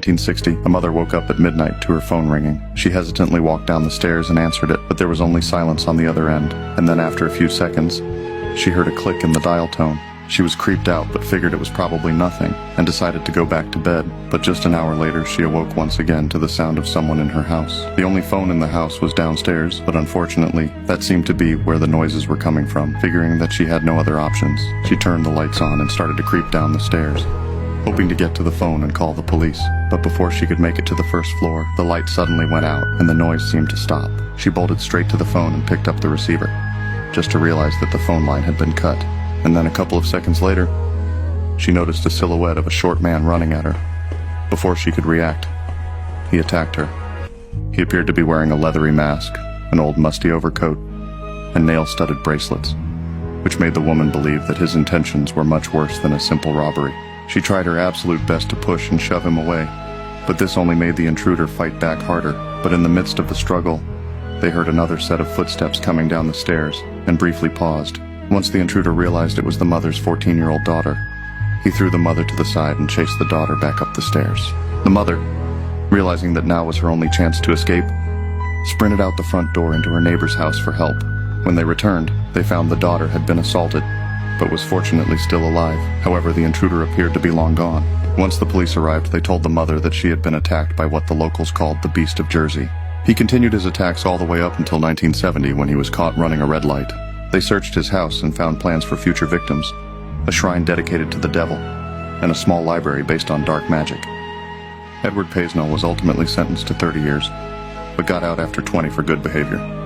1960, a mother woke up at midnight to her phone ringing. She hesitantly walked down the stairs and answered it, but there was only silence on the other end. And then after a few seconds, she heard a click in the dial tone. She was creeped out, but figured it was probably nothing, and decided to go back to bed. But just an hour later, she awoke once again to the sound of someone in her house. The only phone in the house was downstairs, but unfortunately, that seemed to be where the noises were coming from. Figuring that she had no other options, she turned the lights on and started to creep down the stairs, hoping to get to the phone and call the police. But before she could make it to the first floor, the light suddenly went out, and the noise seemed to stop. She bolted straight to the phone and picked up the receiver, just to realize that the phone line had been cut. And then a couple of seconds later, she noticed a silhouette of a short man running at her. Before she could react, he attacked her. He appeared to be wearing a leathery mask, an old musty overcoat, and nail-studded bracelets, which made the woman believe that his intentions were much worse than a simple robbery. She tried her absolute best to push and shove him away, but this only made the intruder fight back harder. But in the midst of the struggle, they heard another set of footsteps coming down the stairs and briefly paused. Once the intruder realized it was the mother's 14-year-old daughter, he threw the mother to the side and chased the daughter back up the stairs. The mother, realizing that now was her only chance to escape, sprinted out the front door into her neighbor's house for help. When they returned, they found the daughter had been assaulted, but was fortunately still alive. However, the intruder appeared to be long gone. Once the police arrived, they told the mother that she had been attacked by what the locals called the Beast of Jersey. He continued his attacks all the way up until 1970, when he was caught running a red light. They searched his house and found plans for future victims, a shrine dedicated to the devil, and a small library based on dark magic. Edward Paisnell was ultimately sentenced to 30 years, but got out after 20 for good behavior.